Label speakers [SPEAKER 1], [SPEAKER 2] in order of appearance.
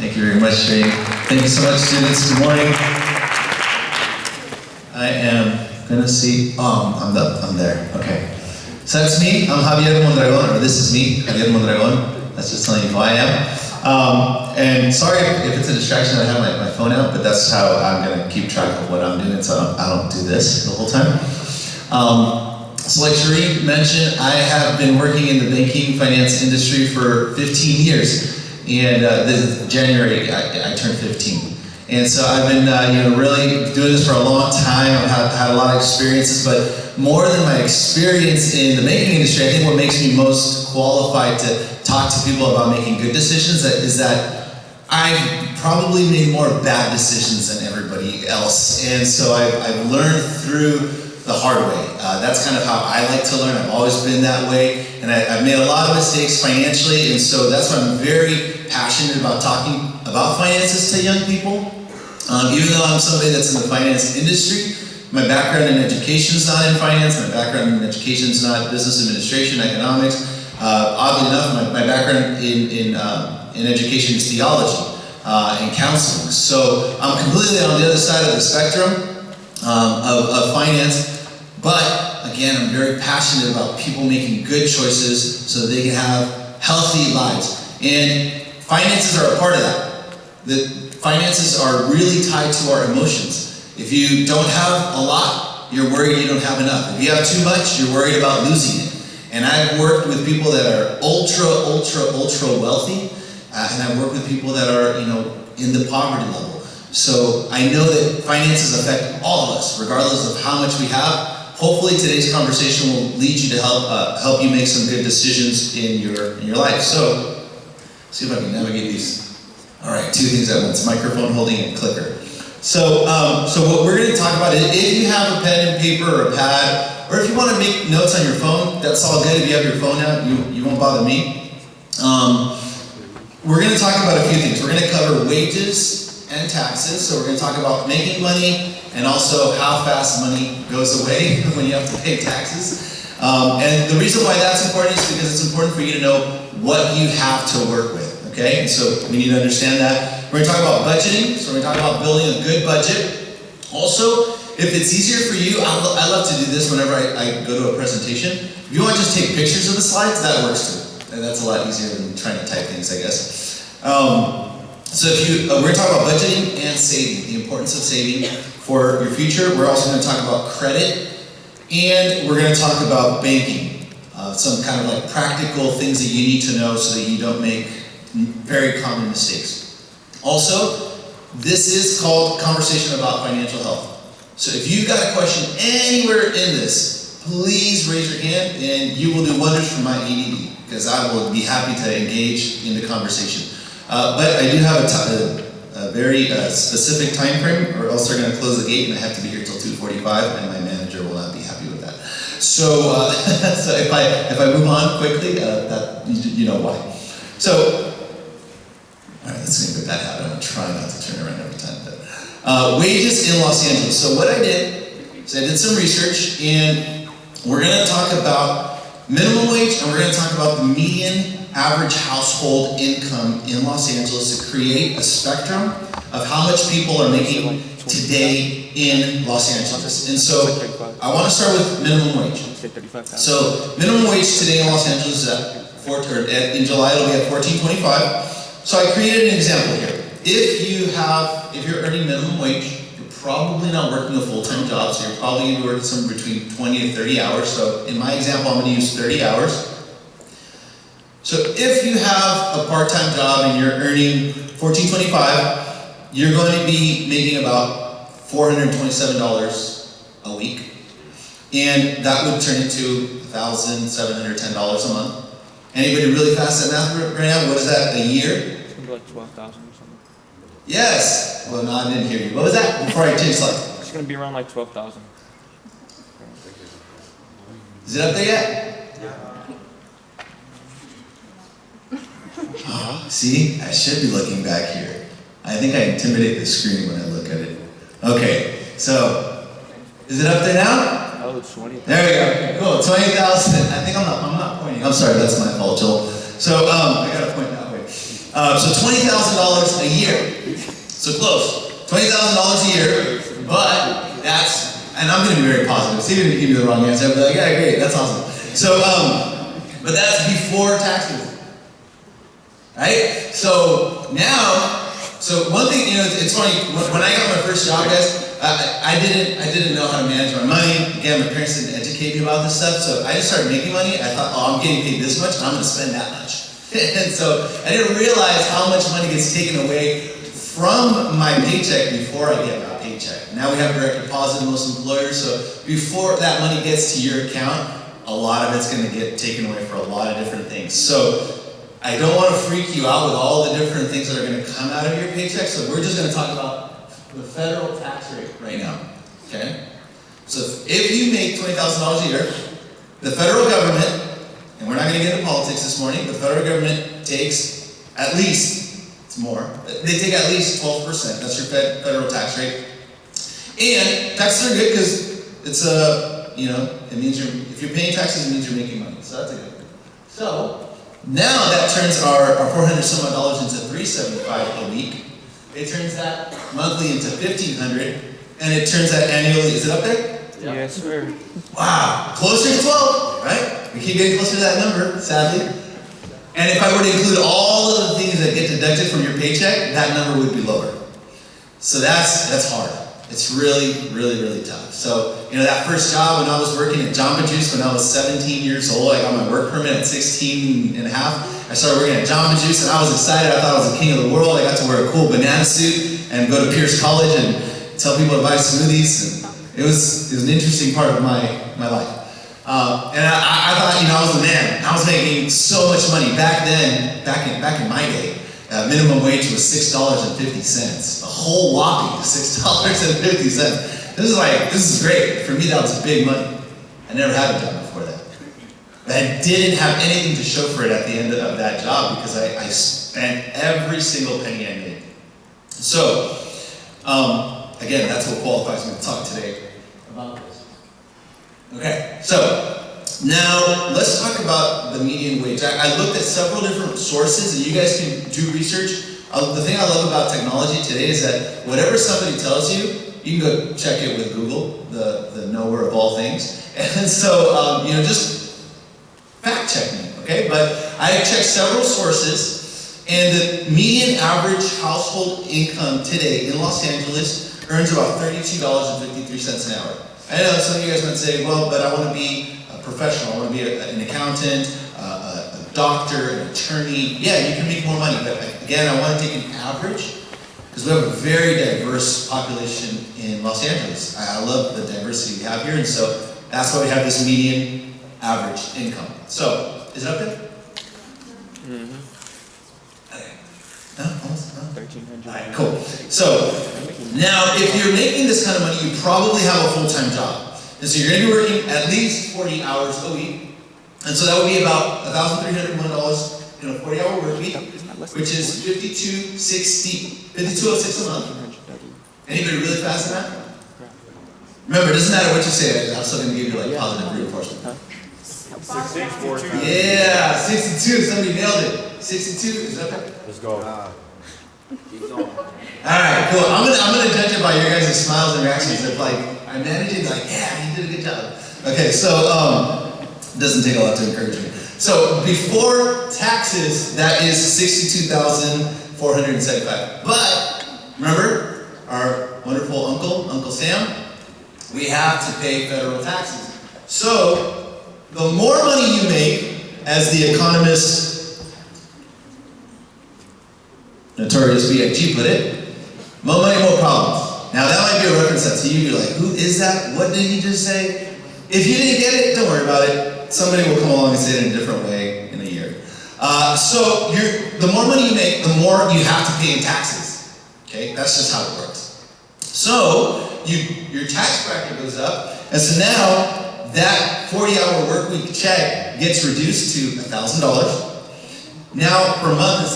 [SPEAKER 1] Thank you very much, Shane. Thank you so much, students. Good morning. I am gonna see, I'm there, okay. So that's me, I'm Javier Mondragon, or this is me, Javier Mondragon. That's just telling you who I am. And sorry if it's a distraction, I have my phone out, but that's how I'm gonna keep track of what I'm doing, so I don't do this the whole time. So like Sheree mentioned, I have been working in the banking finance industry for 15 years. And this January, I turned 15. And so I've been really doing this for a long time. I've had a lot of experiences, but more than my experience in the banking industry, I think what makes me most qualified to talk to people about making good decisions is that I've probably made more bad decisions than everybody else. And so I've learned through the hard way. That's kind of how I like to learn. I've always been that way. And I've made a lot of mistakes financially, and so that's why I'm very passionate about talking about finances to young people. Even though I'm somebody that's in the finance industry, my background in education is not in finance, my background in education is not business administration, economics. Oddly enough, my background in education is theology and counseling. So I'm completely on the other side of the spectrum of finance, but again, I'm very passionate about people making good choices so that they can have healthy lives. And finances are a part of that. The finances are really tied to our emotions. If you don't have a lot, you're worried you don't have enough. If you have too much, you're worried about losing it. And I've worked with people that are ultra wealthy, and I've worked with people that are, in the poverty level. So I know that finances affect all of us, regardless of how much we have. Hopefully today's conversation will lead you to help you make some good decisions in your life. So, see if I can navigate these. All right, two things at once, microphone holding and clicker. So what we're gonna talk about is, if you have a pen and paper or a pad, or if you wanna make notes on your phone, that's all good. If you have your phone out, you won't bother me. We're gonna talk about a few things. We're gonna cover wages and taxes. So we're gonna talk about making money and also how fast money goes away when you have to pay taxes. And the reason why that's important is because it's important for you to know what you have to work with, okay? And so we need to understand that. We're gonna talk about budgeting, so we're gonna talk about building a good budget. Also, if it's easier for you, I love to do this whenever I go to a presentation. If you want to just take pictures of the slides, that works too. And that's a lot easier than trying to type things, I guess. So we're gonna talk about budgeting and saving, the importance of saving for your future. We're also gonna talk about credit, and we're gonna talk about banking. Some kind of like practical things that you need to know so that you don't make very common mistakes. Also, this is called Conversation About Financial Health. So if you've got a question anywhere in this, please raise your hand and you will do wonders for my ADD, because I will be happy to engage in the conversation. But I do have a very specific time frame, or else they're going to close the gate and I have to be here till 2:45, and my manager will not be happy with that. So, so if I move on quickly, that you know why. So, all right, let's see, with that habit, I'm going to try not to turn around every time. But, wages in Los Angeles. So what I did is I did some research, and we're going to talk about minimum wage, and we're going to talk about the median average household income in Los Angeles to create a spectrum of how much people are making today in Los Angeles. And so I want to start with minimum wage. So minimum wage today in Los Angeles is in July it'll be at $14.25. So I created an example here. If you're earning minimum wage, you're probably not working a full-time job, so you're probably going to be working somewhere between 20 to 30 hours. So in my example, I'm going to use 30 hours. So if you have a part-time job and you're earning $14.25, you're going to be making about $427 a week. And that would turn into $1,710 a month. Anybody really fast at math right now? What is that, a year?
[SPEAKER 2] It's going to be like 12,000 or something.
[SPEAKER 1] Yes! Well, no, I didn't hear you. What was that? Before I change slides.
[SPEAKER 2] It's going to be around like 12,000.
[SPEAKER 1] Is it up there yet? Oh, see, I should be looking back here. I think I intimidate the screen when I look at it. Okay, so, is it up there now?
[SPEAKER 2] Oh, it's 20.
[SPEAKER 1] There we go, okay, cool, 20,000. I think I'm not pointing. I'm sorry, that's my fault, Joel. So, I gotta point that way. So $20,000 a year. So close. $20,000 a year, but that's, and I'm going to be very positive. See, even if you give me the wrong answer, I'll be like, yeah, great, that's awesome. So, but that's before taxes, right? So now, so one thing, you know, it's funny, when I got my first job, guys, I didn't know how to manage my money. Again, my parents didn't educate me about this stuff, so I just started making money. I thought, oh, I'm getting paid this much, and I'm going to spend that much. And so I didn't realize how much money gets taken away from my paycheck before I get my paycheck. Now we have direct deposit in most employers, so before that money gets to your account, a lot of it's going to get taken away for a lot of different things. So I don't want to freak you out with all the different things that are going to come out of your paycheck, so we're just going to talk about the federal tax rate right now, okay? So if you make $20,000 a year, the federal government, and we're not going to get into politics this morning, the federal government takes at least, it's more, they take at least 12%, that's your federal tax rate. And taxes are good because it's a, you know, it means if you're paying taxes, it means you're making money, so that's a good thing. So, now that turns our $400 some odd dollars into $375 a week. It turns that monthly into $1,500, and it turns that annually. Is it up there?
[SPEAKER 2] Yeah. Yes, sir.
[SPEAKER 1] Wow, closer to 12, right? We keep getting closer to that number, sadly. And if I were to include all of the things that get deducted from your paycheck, that number would be lower. So that's hard. It's really, really, really tough. So, you know, that first job when I was working at Jamba Juice when I was 17 years old, I got my work permit at 16 and a half. I started working at Jamba Juice and I was excited. I thought I was the king of the world. I got to wear a cool banana suit and go to Pierce College and tell people to buy smoothies. And it was an interesting part of my life. And I thought, you know, I was the man. I was making so much money. Back then, back in my day, minimum wage was $6.50. A whole whopping $6.50. This is great. For me, that was big money. I never had a job before that. But I didn't have anything to show for it at the end of that job because I spent every single penny I made. So, again, that's what qualifies me to talk today about this. Okay, so now let's talk about the median wage. I looked at several different sources, and you guys can do research. The thing I love about technology today is that whatever somebody tells you, you can go check it with Google, the knower of all things. And so, you know, just fact check me, okay? But I checked several sources, and the median average household income today in Los Angeles earns about $32.53 an hour. I know some of you guys might say, well, but I want to be a professional. I want to be an accountant, a doctor, an attorney. Yeah, you can make more money, but again, I want to take an average because we have a very diverse population in Los Angeles. I love the diversity we have here, and so that's why we have this median average income. So, is it up there?
[SPEAKER 2] Mm-hmm.
[SPEAKER 1] Okay. No, almost, no?
[SPEAKER 2] 1,300.
[SPEAKER 1] All right, cool. So, now, if you're making this kind of money, you probably have a full-time job. And so you're going to be working at least 40 hours a week. And so that would be about $1,301 in a 40-hour work week, which is $52.06 a month. Anybody really fast in that? Remember, it doesn't matter what you say, I'm still going to give you like positive reinforcement.
[SPEAKER 3] 62.
[SPEAKER 1] Yeah, 62, somebody nailed it. 62, is that okay?
[SPEAKER 3] Let's go.
[SPEAKER 1] Alright, cool. I'm gonna judge it by your guys' smiles and reactions. If like I'm managing, like, yeah, you did a good job. Okay, so it doesn't take a lot to encourage me. So before taxes, that is $62,475. But remember, our wonderful Uncle Sam, we have to pay federal taxes. So the more money you make, as the economist Notorious B.I.G. put it, more money, more problems. Now that might be a reference that to you, you're like, who is that? What did he just say? If you didn't get it, don't worry about it. Somebody will come along and say it in a different way in a year. So the more money you make, the more you have to pay in taxes. Okay, that's just how it works. So your tax bracket goes up, and so now that 40-hour work week check gets reduced to $1,000. Now per month, instead